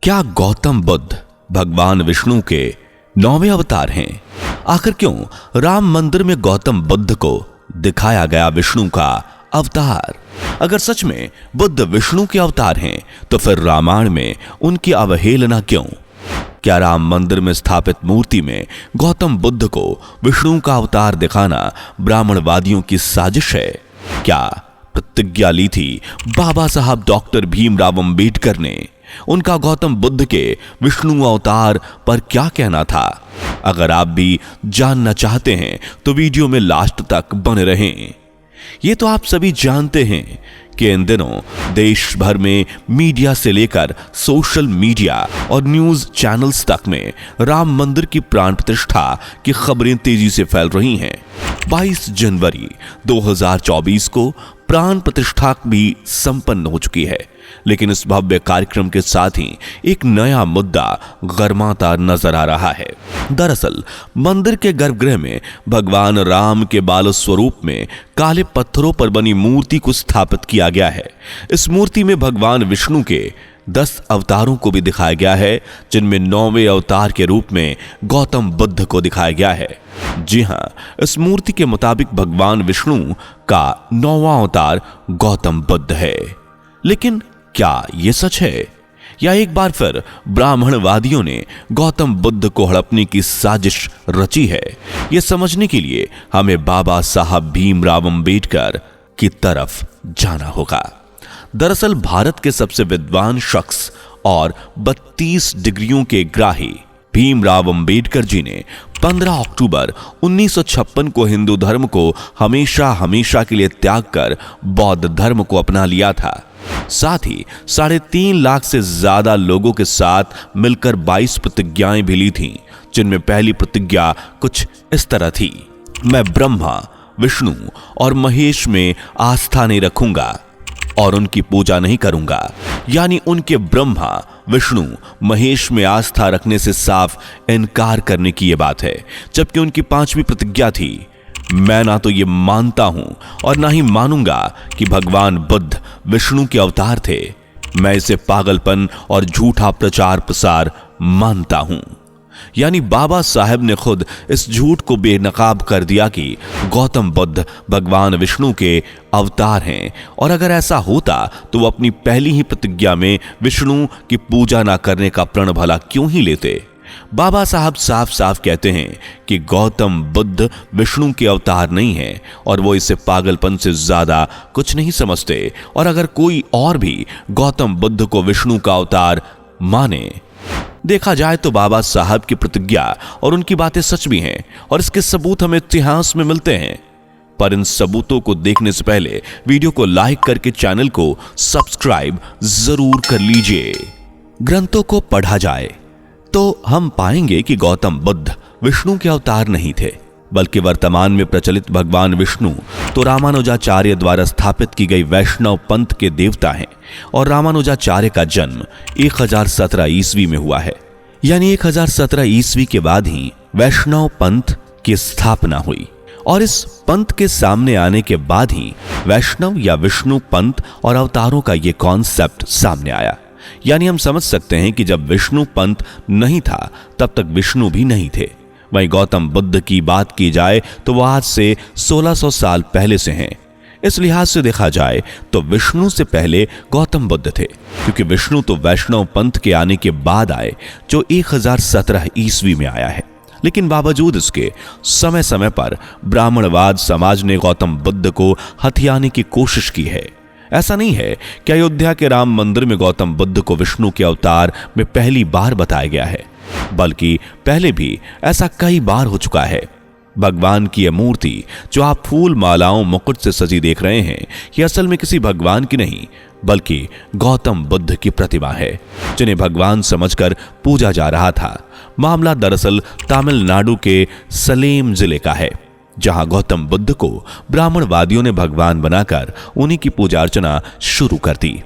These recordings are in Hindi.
क्या गौतम बुद्ध भगवान विष्णु के 9वें अवतार हैं? आखिर क्यों राम मंदिर में गौतम बुद्ध को दिखाया गया विष्णु का अवतार? अगर सच में बुद्ध विष्णु के अवतार हैं तो फिर रामायण में उनकी अवहेलना क्यों? क्या राम मंदिर में स्थापित मूर्ति में गौतम बुद्ध को विष्णु का अवतार दिखाना ब्राह्मणवादियों की साजिश है? क्या प्रतिज्ञा ली थी बाबा साहब डॉक्टर भीमराव अंबेडकर ने? उनका गौतम बुद्ध के विष्णु अवतार पर क्या कहना था? अगर आप भी जानना चाहते हैं तो वीडियो में लास्ट तक बने रहें। ये तो आप सभी जानते हैं कि इन दिनों देश भर में मीडिया से लेकर सोशल मीडिया और न्यूज चैनल्स तक में राम मंदिर की प्राण प्रतिष्ठा की खबरें तेजी से फैल रही हैं। 22 जनवरी 2024 को प्राण प्रतिष्ठा भी संपन्न हो चुकी है, लेकिन इस भव्य कार्यक्रम के साथ ही एक नया मुद्दा गरमाता नजर आ रहा है। दरअसल मंदिर के गर्भगृह में भगवान राम के बाल स्वरूप में काले पत्थरों पर बनी मूर्ति को स्थापित किया गया है। इस मूर्ति में भगवान विष्णु के 10 अवतारों को भी दिखाया गया है, जिनमें 9वें अवतार के रूप में गौतम बुद्ध को दिखाया गया है। जी हां, इस मूर्ति के मुताबिक भगवान विष्णु का 9वां अवतार गौतम बुद्ध है। लेकिन क्या यह सच है या एक बार फिर ब्राह्मणवादियों ने गौतम बुद्ध को हड़पने की साजिश रची है? यह समझने के लिए हमें बाबा साहब भीमराव अंबेडकर की तरफ जाना होगा। दरअसल भारत के सबसे विद्वान शख्स और 32 डिग्रियों के ग्राही भीमराव अंबेडकर जी ने 15 अक्टूबर 1956 को हिंदू धर्म को हमेशा हमेशा के लिए त्याग कर बौद्ध धर्म को अपना लिया था। साथ ही 3.5 लाख से ज्यादा लोगों के साथ मिलकर 22 प्रतिज्ञाएं भी ली थीं, जिनमें पहली प्रतिज्ञा कुछ इस तरह थी: मैं ब्रह्मा, विष्णु और महेश में आस्था नहीं रखूंगा और उनकी पूजा नहीं करूंगा। यानी उनके ब्रह्मा, विष्णु, महेश में आस्था रखने से साफ इनकार करने की यह बात है। जबकि उनकी 5वीं प्रतिज्ञा थी: मैं ना तो ये मानता हूं और ना ही मानूंगा कि भगवान बुद्ध विष्णु के अवतार थे। मैं इसे पागलपन और झूठा प्रचार प्रसार मानता हूं। यानी बाबा साहब ने खुद इस झूठ को बेनकाब कर दिया कि गौतम बुद्ध भगवान विष्णु के अवतार हैं, और अगर ऐसा होता तो वो अपनी पहली ही प्रतिज्ञा में विष्णु की पूजा ना करने का प्रण भला क्यों ही लेते। बाबा साहब साफ साफ कहते हैं कि गौतम बुद्ध विष्णु के अवतार नहीं है और वो इसे पागलपन से ज्यादा कुछ नहीं समझते। और अगर कोई और भी गौतम बुद्ध को विष्णु का अवतार माने, देखा जाए तो बाबा साहब की प्रतिज्ञा और उनकी बातें सच भी हैं और इसके सबूत हमें इतिहास में मिलते हैं। पर इन सबूतों को देखने से पहले वीडियो को लाइक करके चैनल को सब्सक्राइब जरूर कर लीजिए। ग्रंथों को पढ़ा जाए तो हम पाएंगे कि गौतम बुद्ध विष्णु के अवतार नहीं थे, बल्कि वर्तमान में प्रचलित भगवान विष्णु तो रामानुजाचार्य द्वारा स्थापित की गई वैष्णव पंथ के देवता हैं और रामानुजाचार्य का जन्म 1017 ईस्वी में हुआ है। यानी 1017 ईस्वी के बाद ही वैष्णव पंथ की स्थापना हुई और इस पंथ के सामने आने के बाद ही वैष्णव या विष्णु पंथ और अवतारों का यह कॉन्सेप्ट सामने आया। यानी हम समझ सकते हैं कि जब विष्णु पंथ नहीं था तब तक विष्णु भी नहीं थे। वहीं गौतम बुद्ध की बात की जाए तो वह आज से 1600 साल पहले से हैं। इस लिहाज से देखा जाए तो विष्णु से पहले गौतम बुद्ध थे, क्योंकि विष्णु तो वैष्णव पंथ के आने के बाद आए जो 1017 ईस्वी में आया है। लेकिन बावजूद इसके समय समय पर ब्राह्मणवाद समाज ने गौतम बुद्ध को हथियाने की कोशिश की है। ऐसा नहीं है कि अयोध्या के राम मंदिर में गौतम बुद्ध को विष्णु के अवतार में पहली बार बताया गया है, बल्कि पहले भी ऐसा कई बार हो चुका है। भगवान की यह मूर्ति जो आप फूल, मालाओं, मुकुट से सजी देख रहे हैं, यह असल में किसी भगवान की नहीं बल्कि गौतम बुद्ध की प्रतिमा है, जिन्हें भगवान समझकर पूजा जा रहा था। मामला दरअसल तमिलनाडु के सलेम जिले का है, जहां गौतम बुद्ध को ब्राह्मणवादियों ने भगवान बनाकर उन्हीं की पूजा अर्चना शुरू कर दी।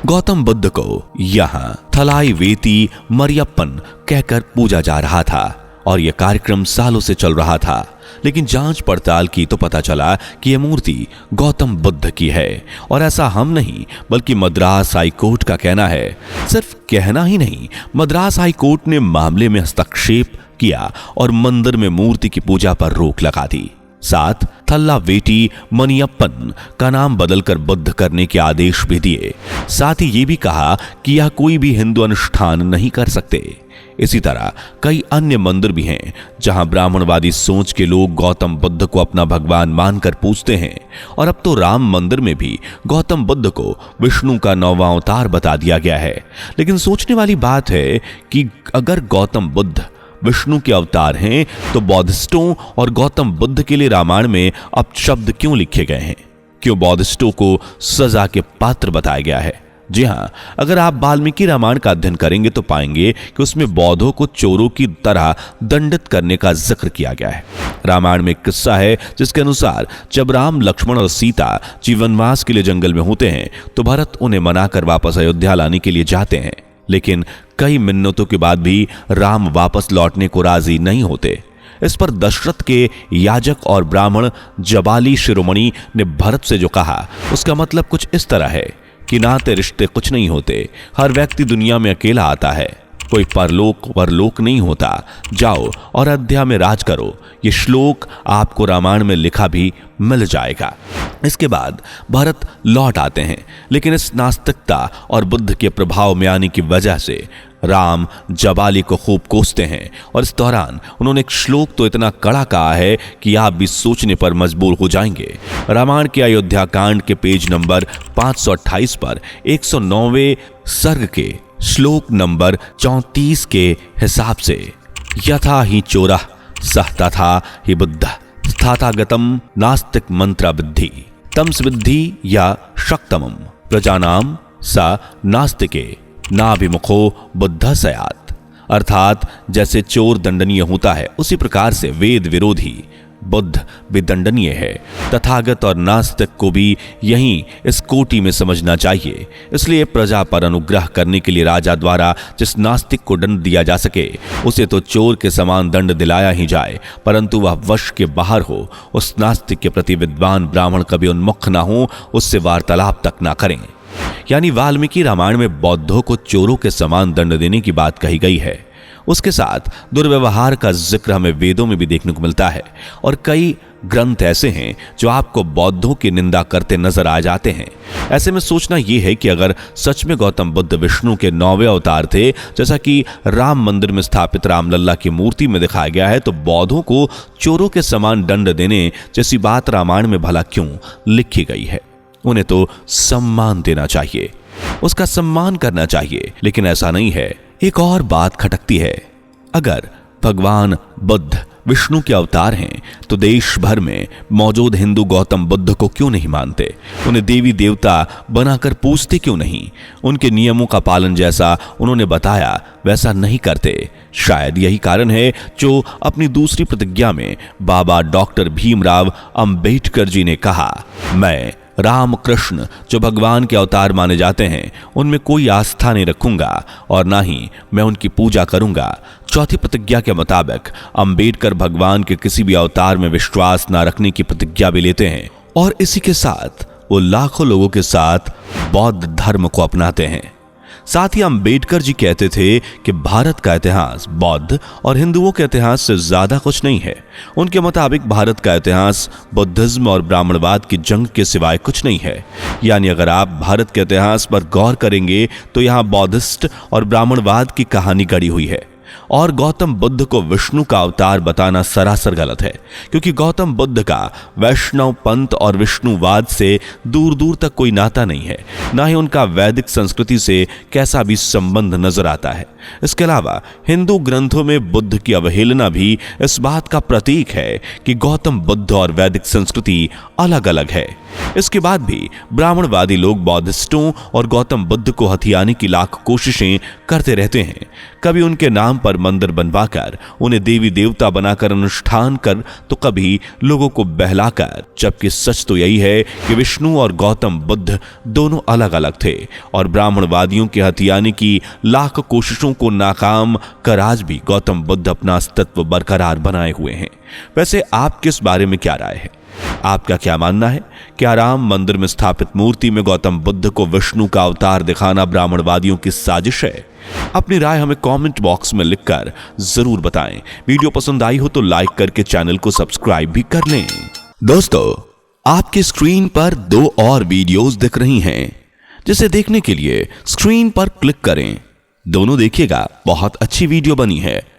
गौतम बुद्ध को यहां थलाई वेती मरियप्पन कहकर पूजा जा रहा था और यह कार्यक्रम सालों से चल रहा था, लेकिन जांच पड़ताल की तो पता चला कि यह मूर्ति गौतम बुद्ध की है। और ऐसा हम नहीं बल्कि मद्रास हाई कोर्ट का कहना है। सिर्फ कहना ही नहीं, मद्रास हाई कोर्ट ने मामले में हस्तक्षेप किया और मंदिर में मूर्ति की पूजा पर रोक लगा दी। साथ थल्ला वेटी मनियप्पन का नाम बदलकर बुद्ध करने के आदेश भी दिए। साथ ही ये भी कहा कि यह कोई भी हिंदू अनुष्ठान नहीं कर सकते। इसी तरह कई अन्य मंदिर भी हैं जहां ब्राह्मणवादी सोच के लोग गौतम बुद्ध को अपना भगवान मानकर पूजते हैं। और अब तो राम मंदिर में भी गौतम बुद्ध को विष्णु का 9वां अवतार बता दिया गया है। लेकिन सोचने वाली बात है कि अगर गौतम बुद्ध विष्णु के अवतार हैं तो बौद्धिस्टों और गौतम बुद्ध के लिए रामायण में अपशब्द क्यों लिखे गए हैं? क्यों बौद्धिस्टों को सजा के पात्र बताया गया है? जी हां, अगर आप वाल्मीकि रामायण का अध्ययन करेंगे तो पाएंगे कि उसमें बौद्धों को चोरों की तरह दंडित करने का जिक्र किया गया है। रामायण में एक किस्सा है जिसके अनुसार जब राम, लक्ष्मण और सीता जीवनवास के लिए जंगल में होते हैं तो भरत उन्हें मनाकर वापस अयोध्या लाने के लिए जाते हैं। लेकिन कई मिन्नतों के बाद भी राम वापस लौटने को राजी नहीं होते। इस पर दशरथ के याजक और ब्राह्मण जबाली शिरोमणि ने भरत से जो कहा उसका मतलब कुछ इस तरह है कि नाते रिश्ते कुछ नहीं होते, हर व्यक्ति दुनिया में अकेला आता है, कोई परलोक परलोक नहीं होता, जाओ और अयोध्या में राज करो। ये श्लोक आपको रामायण में लिखा भी मिल जाएगा। इसके बाद भरत लौट आते हैं, लेकिन इस नास्तिकता और बुद्ध के प्रभाव में आने की वजह से राम जबाली को खूब कोसते हैं। और इस दौरान उन्होंने एक श्लोक तो इतना कड़ा कहा है कि आप भी सोचने पर मजबूर हो जाएंगे। रामायण के अयोध्या कांड के पेज नंबर 528 पर 109वें सर्ग के श्लोक नंबर 34 के हिसाब से यथा ही चोरा सह तथा ही बुद्ध स्थातागतम नास्तिक मंत्र विद्धि तम विद्धि या शक्तमम प्रजानाम सा नास्तिके नाभिमुखो बुद्ध सयात। अर्थात जैसे चोर दंडनीय होता है उसी प्रकार से वेद विरोधी बुद्ध भी दंडनीय है। तथागत और नास्तिक को भी यहीं इस कोटि में समझना चाहिए। इसलिए प्रजा पर अनुग्रह करने के लिए राजा द्वारा जिस नास्तिक को दंड दिया जा सके उसे तो चोर के समान दंड दिलाया ही जाए, परंतु वह वश के बाहर हो। उस नास्तिक के प्रति विद्वान ब्राह्मण कभी उन्मुख ना हो, उससे वार्तालाप तक ना करें। यानी वाल्मीकि रामायण में बौद्धों को चोरों के समान दंड देने की बात कही गई है। उसके साथ दुर्व्यवहार का जिक्र हमें वेदों में भी देखने को मिलता है। और कई ग्रंथ ऐसे हैं जो आपको बौद्धों की निंदा करते नजर आ जाते हैं। ऐसे में सोचना यह है कि अगर सच में गौतम बुद्ध विष्णु के 9वें अवतार थे, जैसा कि राम मंदिर में स्थापित रामलल्ला की मूर्ति में दिखाया गया है, तो बौद्धों को चोरों के समान दंड देने जैसी बात रामायण में भला क्यों लिखी गई है? उन्हें तो सम्मान देना चाहिए, उसका सम्मान करना चाहिए, लेकिन ऐसा नहीं है। एक और बात खटकती है, अगर भगवान बुद्ध विष्णु के अवतार हैं तो देश भर में मौजूद हिंदू गौतम बुद्ध को क्यों नहीं मानते? उन्हें देवी देवता बनाकर पूजते क्यों नहीं? उनके नियमों का पालन जैसा उन्होंने बताया वैसा नहीं करते। शायद यही कारण है जो अपनी दूसरी प्रतिज्ञा में बाबा डॉक्टर भीमराव अंबेडकर जी ने कहा, मैं राम कृष्ण जो भगवान के अवतार माने जाते हैं उनमें कोई आस्था नहीं रखूंगा और ना ही मैं उनकी पूजा करूंगा। चौथी प्रतिज्ञा के मुताबिक अंबेडकर भगवान के किसी भी अवतार में विश्वास ना रखने की प्रतिज्ञा भी लेते हैं और इसी के साथ वो लाखों लोगों के साथ बौद्ध धर्म को अपनाते हैं। साथ ही अंबेडकर जी कहते थे कि भारत का इतिहास बौद्ध और हिंदुओं के इतिहास से ज्यादा कुछ नहीं है। उनके मुताबिक भारत का इतिहास बुद्धिज्म और ब्राह्मणवाद की जंग के सिवाय कुछ नहीं है। यानी अगर आप भारत के इतिहास पर गौर करेंगे तो यहाँ बौद्धिस्ट और ब्राह्मणवाद की कहानी गढ़ी हुई है। और गौतम बुद्ध को विष्णु का अवतार बताना सरासर गलत है, क्योंकि गौतम बुद्ध का वैष्णव पंथ और विष्णुवाद से दूर दूर तक कोई नाता नहीं है, ना ही उनका वैदिक संस्कृति से कैसा भी संबंध नजर आता है। इसके अलावा हिंदू ग्रंथों में बुद्ध की अवहेलना भी इस बात का प्रतीक है कि गौतम बुद्ध और वैदिक संस्कृति अलग अलग है। इसके बाद भी ब्राह्मणवादी लोग बौद्धिस्टों और गौतम बुद्ध को हथियाने की लाख कोशिशें करते रहते हैं। कभी उनके नाम पर पर मंदिर बनवाकर उन्हें देवी देवता बनाकर अनुष्ठान कर तो कभी लोगों को बहलाकर। जबकि सच तो यही है कि विष्णु और गौतम बुद्ध दोनों अलग अलग थे और ब्राह्मणवादियों के हथियाने की लाख कोशिशों को नाकाम कर आज भी गौतम बुद्ध अपना अस्तित्व बरकरार बनाए हुए हैं। वैसे आपकी इस बारे में क्या राय है? आपका क्या मानना है? क्या राम मंदिर में स्थापित मूर्ति में गौतम बुद्ध को विष्णु का अवतार दिखाना ब्राह्मणवादियों की साजिश है? अपनी राय हमें कमेंट बॉक्स में लिखकर जरूर बताएं। वीडियो पसंद आई हो तो लाइक करके चैनल को सब्सक्राइब भी कर लें। दोस्तों, आपकी स्क्रीन पर 2 और वीडियोस दिख रही हैं, जिसे देखने के लिए स्क्रीन पर क्लिक करें। दोनों देखिएगा, बहुत अच्छी वीडियो बनी है।